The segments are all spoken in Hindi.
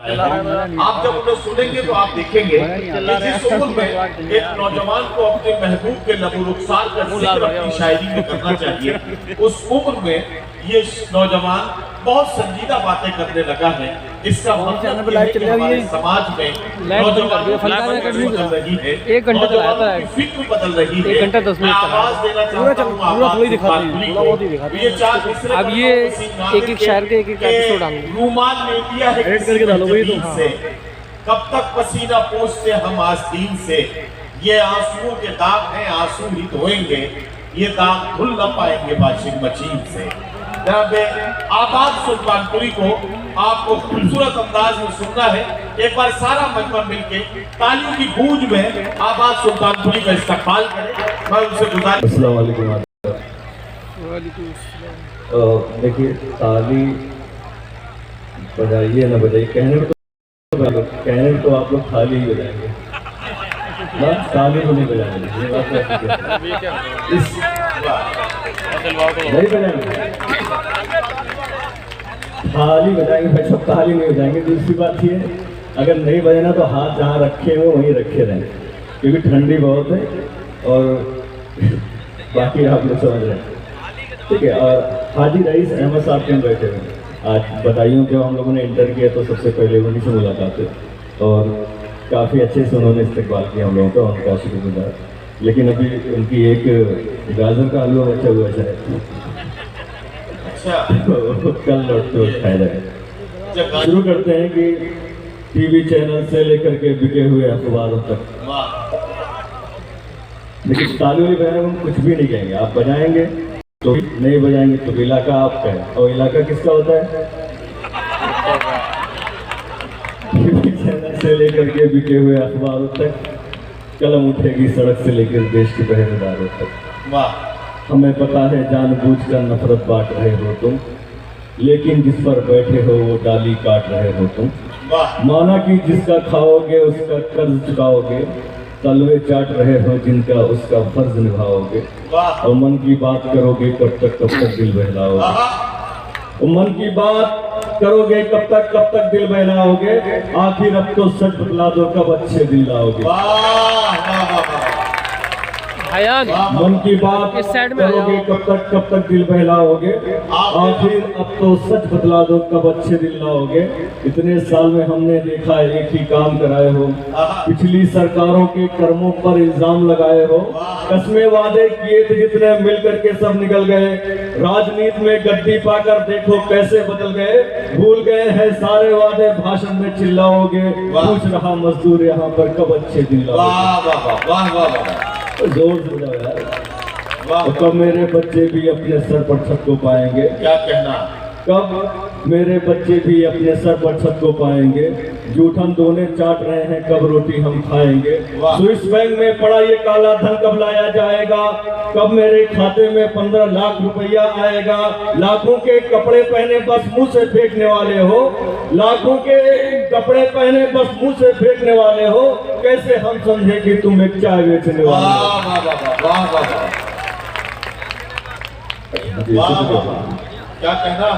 आप जब उन्हें सुनेंगे तो आप देखेंगे कि जिस उम्र में एक नौजवान को अपने महबूब के लबो रुखसार का जिक्र अपनी शायरी में करना चाहिए, उस उम्र में ये नौजवान बहुत संजीदा बातें करने लगा है। इसका मतलब हमारे समाज में नौजवानों की बदल रही है, 1 घंटा चलाता है, फिक्र बदल रही है। 1 घंटा 10 मिनट आवाज देना चाहता हूँ, अब ये एक शायर के एक एपिसोड डालेंगे। रूमाल ले लिया है एडिट करके डालोगे तो से, कब तक पसीना पोंछते हम आस्तीन से, ये आंसुओं के दाग हैं, आंसू ही धोएंगे, ये दाग धुल न पाएंगे वॉशिंग मशीन से। आबाद सुल्तानपुरी को आपको खूबसूरत अंदाज में सुनना है। एक बार सारा मजमा मिलके तालियों की गूंज में आबाद सुल्तानपुरी का इस्तकबाल करें। मैं उनसे गुजारिश। अस्सलाम वालेकुम। देखिए, ताली बजाइए ना बजाइए, कहने तो आप लोग थाली ही बजाएंगे ना, ताली तो नहीं बजाएंगे। ये बात नहीं बजाएंगे, थाली बजाएंगे भाई सब, ताली नहीं बजाएंगे। दूसरी बात ये, अगर नहीं बजाना तो हाथ जहाँ रखे हुए वहीं रखे रहें, क्योंकि ठंडी बहुत है। और बाकी आप लोग समझ रहे हैं, ठीक है। और हाजी रईस अहमद साहब के बैठे हुए आज बधाइयों के हम लोगों ने इंटर किया तो सबसे पहले उन्हीं से मुलाकात हुई और काफ़ी अच्छे से उन्होंने इस्तकबाल किया हम लोगों का, उनका शुक्रगुजार। लेकिन अभी उनकी एक गाजर का हलवा बचा हुआ है, कल लौटते हुए खाया जाए। शुरू करते हैं कि टीवी चैनल से लेकर के बिके हुए अखबारों तक, लेकिन ताली वाली बजाने हम कुछ भी नहीं कहेंगे। आप बजाएंगे तो नहीं बजाएंगे तो इलाका आपका है, और इलाका किसका होता है? टीवी चैनल से लेकर के बिके हुए अखबारों तक, कलम उठेगी सड़क से लेकर देश के पहरेदारों तक। हमें पता है जानबूझकर नफरत बांट रहे हो तुम, लेकिन जिस पर बैठे हो वो डाली काट रहे हो तुम। माना कि जिसका खाओगे उसका कर्ज चुकाओगे, तलवे चाट रहे हो जिनका उसका फर्ज निभाओगे। और मन की बात करोगे कब तक दिल बहलाओगे। मन की बात करोगे कब तक दिल बहलाओगे। आखिर अब तो सच बतला दो कब अच्छे दिल लाओगे। मन की बात करोगे कब तक दिल बहलाओगे। आखिर अब तो सच बतला दो कब अच्छे दिल लाओगे। इतने साल में हमने देखा एक ही काम कराए हो, पिछली सरकारों के कर्मों पर इल्जाम लगाए हो। कसमें वादे किए थे जितने मिलकर के सब निकल गए। राजनीति में गद्दी पाकर देखो कैसे बदल गए। भूल गए हैं सारे वादे भाषण में चिल्लाओगे। पूछ रहा मजदूर यहाँ पर कब अच्छे दिन लाओगे। जोर से बजाओ यार। तो कब मेरे बच्चे भी अपने सर पर छत को पाएंगे। क्या कहना? कब मेरे बच्चे भी अपने सर पर छत को पाएंगे। जूठन दोने चाट रहे हैं कब रोटी हम खाएंगे। स्विस बैंक में पड़ा ये काला धन कब लाया जाएगा। कब मेरे खाते में 15 लाख रुपया आएगा। लाखों के कपड़े पहने बस मुंह से फेंकने वाले हो। लाखों के कपड़े पहने बस मुंह से फेंकने वाले हो। कैसे हम समझे कि तुम एक चाय बेचने वाले हो। क्या कहना?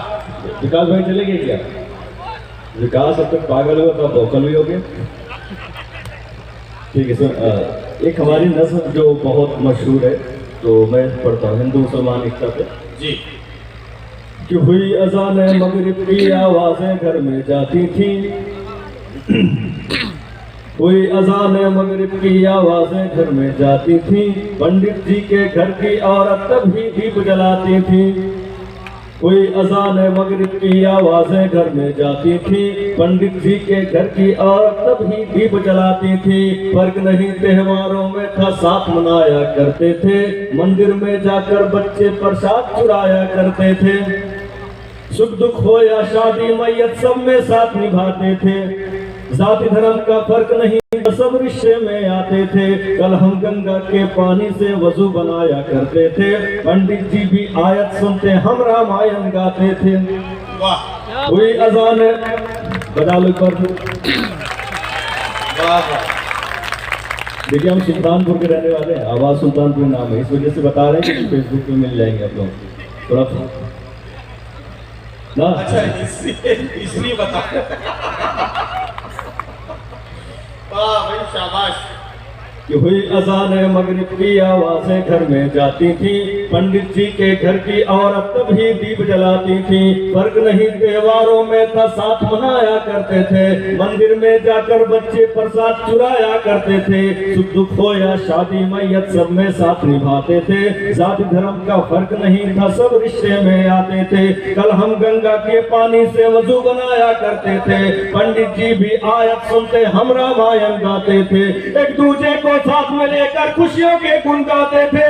विकास भाई चले गए क्या? विकास अब तक पागल हुआ तो वोकल भी हो गए। ठीक है सर, एक हमारी नस्ल जो बहुत मशहूर है तो मैं पढ़ता हूँ, हिंदू मुसलमान एकता पे जी। कि हुई अजान मगरिब की आवाजें घर में जाती थी। हुई अजान मगरिब की आवाजें घर में जाती थी। पंडित जी के घर की औरत तब ही दीप जलाती थी। कोई अजान मगरिब की आवाजें घर में जाती थी। पंडित जी के घर की औरत तब ही दीप जलाती थी। फर्क नहीं त्योहारों में था साथ मनाया करते थे। मंदिर में जाकर बच्चे प्रसाद चुराया करते थे। सुख दुख हो या शादी मैयत सब में साथ निभाते थे। जाति धर्म का फर्क नहीं सब रिश्ते में आते थे। कल हम गंगा के पानी से वजू बनाया करते थे। पंडित जी भी आयत सुनते हम रामायण गाते थे। हुई अजान बजा लो पर। देखिए हम सुल्तानपुर के रहने वाले हैं, आवाज सुल्तानपुर नाम है, इस वजह से बता रहे हैं कि फेसबुक पे मिल जाएंगे आप लोग थोड़ा ना। अच्छा इसलिए बता शाबाश। कि हुई अजान मगरिब की आवाजें घर में जाती थी, पंडित जी के घर की औरत तभी दीप जलाती थी। फर्क नहीं त्योहारों में था, साथ मनाया करते थे। मंदिर में जाकर बच्चे प्रसाद चुराया करते थे। सुख दुख हो या शादी मैयत सब में साथ निभाते थे। जाति धर्म का फर्क नहीं था, सब रिश्ते में आते थे। कल हम गंगा के पानी से वजू बनाया करते थे। पंडित जी भी आयत सुनते, हम रामायण गाते थे। एक दूसरे को साथ में लेकर खुशियों के गुण गाते थे।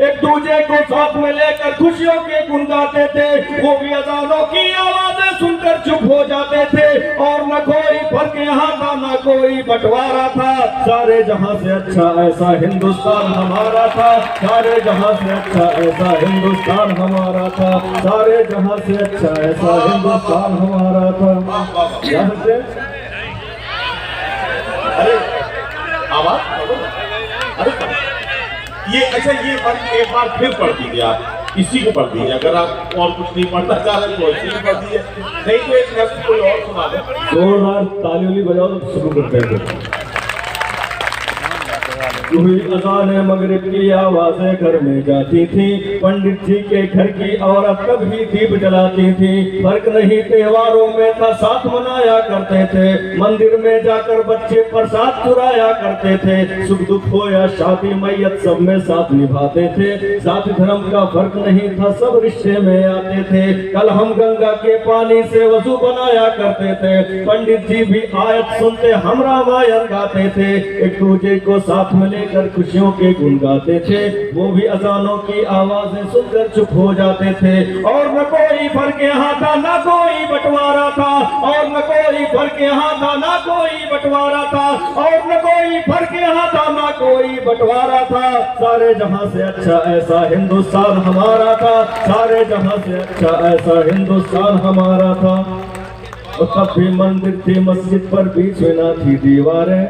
एक दूसरे को साथ में लेकर खुशियों के गुण गाते थे। वो भी अजानों की आवाजें सुनकर चुप हो जाते थे। और न कोई फर्क यहाँ था, न कोई बंटवारा था। सारे जहां से अच्छा ऐसा हिंदुस्तान हमारा था। सारे जहां से अच्छा ऐसा हिंदुस्तान हमारा था। सारे जहां से अच्छा ऐसा हिंदुस्तान हमारा था। क्या कहते हैं? अरे आवाज, अरे ये अच्छा, ये बात एक बार फिर पढ़ दीजिए आप, इसी को पढ़ दीजिए। अगर आप और कुछ नहीं पढ़ना चाह रहे तो इसी को पढ़ दीजिए, नहीं तो एक नफ्स कोई और सुना दे। जोरदार ताली वाली बजाओ तो शुरू करते हैं। हुई अजान मगरिब की आवाजें घर में जाती थी। पंडित जी के घर की औरत कभी दीप जलाती थी। फर्क नहीं त्योहारों में था, साथ मनाया करते थे। मंदिर में जाकर बच्चे प्रसाद चुराया करते थे। सुख दुख हो या शादी मैयत सब में साथ निभाते थे। जाति धर्म का फर्क नहीं था, सब रिश्ते में आते थे। कल हम गंगा के पानी से वजू बनाया करते थे। पंडित जी भी आयत सुनते, हम रामायण गाते थे। एक दूसरे को साथ में कर खुशियों के गुण गाते थे। वो भी अजानों की आवाजें सुनकर चुप हो जाते थे। और न कोई फर्क यहाँ था, न कोई बंटवारा था। और न कोई फर्क यहाँ था, न कोई बंटवारा था। और न कोई फर्क यहाँ था, न कोई बंटवारा था। सारे जहां से अच्छा ऐसा हिंदुस्तान हमारा था। सारे जहां से अच्छा ऐसा हिंदुस्तान हमारा था। और तब भी मंदिर थी, मस्जिद पर बीच में ना थी दीवारें।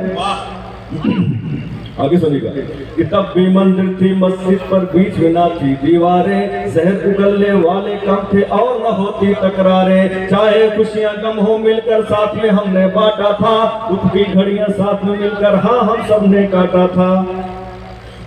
आगे सुनिएगा कि तब भी मंदिर थी, मस्जिद पर बीच में ना थी दीवारें। जहर उगलने वाले कम थे और न होती तकरारें। चाहे खुशियां गम हो मिलकर साथ में हमने बांटा था। दुख की घड़ियां साथ में मिलकर हाँ हम सब ने काटा था।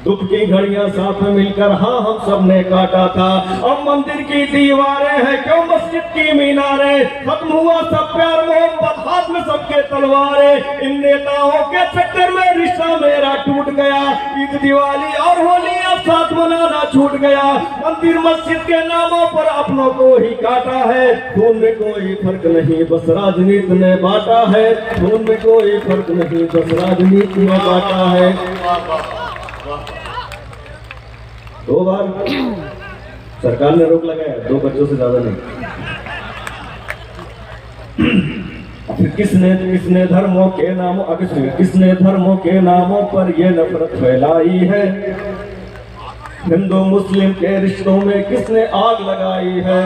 दुख की घड़ियां साथ में मिलकर हाँ हम सब ने काटा था। अब मंदिर की दीवारें हैं, क्यों मस्जिद की मीनारें। खत्म हुआ सब प्यार मोहब्बत, हाथ में सबके तलवारें। इन नेताओं के चक्कर में रिश्ता मेरा टूट गया। ईद दिवाली और होली अब साथ मनाना छूट गया। मंदिर मस्जिद के नामों पर अपनों को ही काटा है। खून में कोई फर्क नहीं, बस राजनीति ने बांटा है। खून में कोई फर्क नहीं, बस राजनीति ने बांटा है। 2 बार सरकार ने रोक लगाया, 2 बच्चों से ज्यादा नहीं। फिर किसने धर्मों के नामों किसने धर्मों के नामों पर ये नफरत फैलाई है। हिंदू मुस्लिम के रिश्तों में किसने आग लगाई है।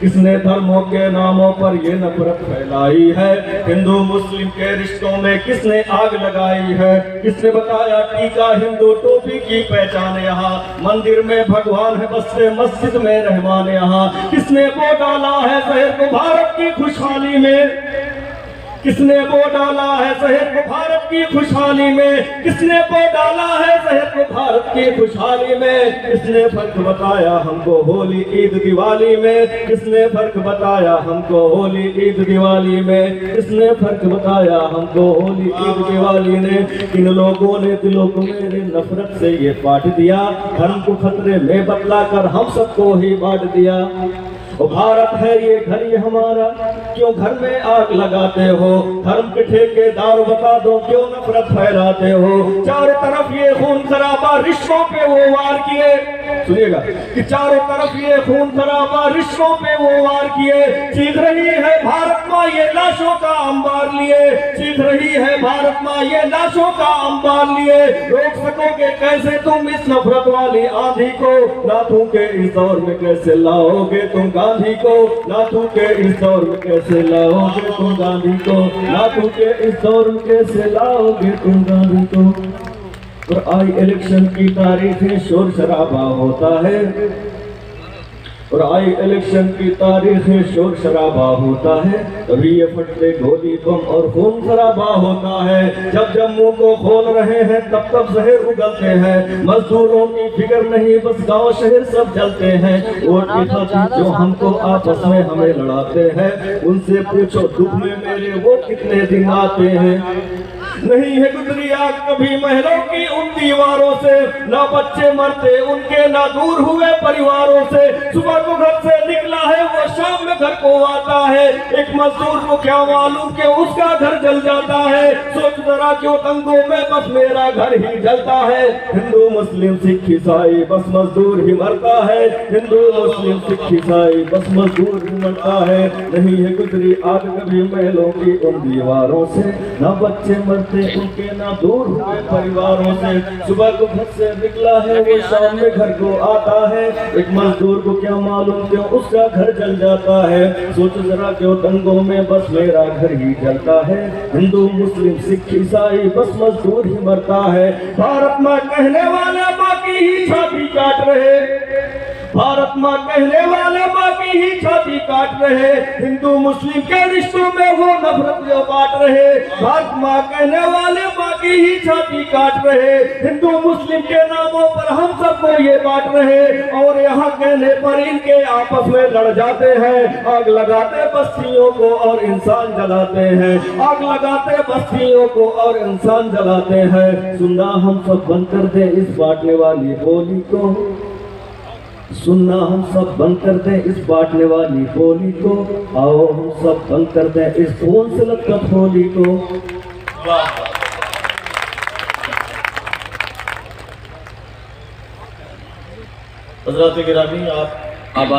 किसने धर्मों के नामों पर ये नफरत फैलाई है। हिंदू मुस्लिम के रिश्तों में किसने आग लगाई है। किसने बताया टीका हिंदू टोपी की पहचान यहाँ। मंदिर में भगवान है, बसते मस्जिद में रहमान यहाँ। किसने वो डाला है शहर को भारत की खुशहाली में। किसने वो डाला है शहर को भारत की खुशहाली में। किसने वो डाला है शहर को भारत की खुशहाली में। किसने फर्क बताया हमको होली ईद दिवाली में। किसने फर्क बताया हमको होली ईद दिवाली में। किसने फर्क बताया हमको होली ईद दिवाली ने। किन लोगों ने दिलों को मेरे नफरत से ये बांट दिया। धर्म को खतरे में बतला कर हम सबको ही बांट दिया। वो भारत है ये घर ये हमारा, क्यों घर में आग लगाते हो। धर्म के ठेकेदार बता दो क्यों नफरत फैलाते हो। चारों तरफ ये खून खराबा रिश्तों पे वो वार किए। सुनिएगा कि चारों तरफ ये खून खराबा रिश्तों पे वो वार किए। चीख रही है भारत माँ ये लाशों का अंबार लिए। चीख रही है भारत माँ ये लाशों का अंबार लिए। रोक सकोगे कैसे तुम इस नफरत वाली आंधी को। नाथों के इस दौर में कैसे लाओगे तुम गांधी को। नाथों के इस दौर में कैसे लाओगे तुम गांधी को। नाथों के इस दौर में कैसे लाओगे तुम गांधी को। और आई इलेक्शन की तारीखें शोर शराबा होता है। और आई इलेक्शन की तारीख में शोर शराबा होता है, तभी ये फटते गोली बम और खून शराबा होता है। जब जम्मू को खोल रहे हैं तब तब शहर उगलते हैं, मजदूरों की फिक्र नहीं बस गांव शहर सब जलते हैं। वोट की खातिर जो हमको आपस में हमें लड़ाते हैं, उनसे पूछो दुख में मेरे वो कितने दिन आते हैं। नहीं है गुजरी आग कभी महलों की उन दीवारों से, ना बच्चे मरते उनके ना दूर हुए परिवारों से। सुबह को घर से निकला है वो शाम में घर को आता है, एक मजदूर को क्या मालूम कि उसका घर जल जाता है। सोच जरा क्यों दंगों में बस मेरा घर ही जलता है। हिंदू मुस्लिम सिख ईसाई बस मजदूर ही मरता है, हिंदू मुस्लिम सिख ईसाई बस मजदूर ही मरता है। नहीं है गुजरी आग कभी महलों की उन दीवारों से, ना बच्चे मरते उनके ना दूर हुए परिवारों से। सुबह को घर से निकला है वो शाम में घर को आता है, एक मजदूर को क्या मालूम क्यों उसका घर जल जाता है। सोच जरा क्यों दंगों में बस मेरा घर ही जलता है, हिंदू मुस्लिम सिख ईसाई बस मजदूर ही मरता है। भारत माँ कहने वाले बाकी ही छाती काट रहे, भारत माँ कहने वाले बाकी ही छाती काट रहे, हिंदू मुस्लिम के रिश्तों में वो नफरत जो बांट रहे। भारत माँ कहने वाले बाकी ही छाती काट रहे, हिंदू मुस्लिम के नामों पर हम सबको ये बांट रहे। और यहाँ कहने पर इनके आपस में लड़ जाते हैं, आग लगाते बस्तियों को और इंसान जलाते हैं, आग लगाते बस्तियों को और इंसान जलाते हैं। सुनना हम सब बंद कर दे इस बांटने वाली बोली को, सुनना हम सब बंद कर दें इस बांटने वाली बोली को। आओ हम सब बंद कर दें इस खून से लथपथ होली को। हज़रात गिरामी, आप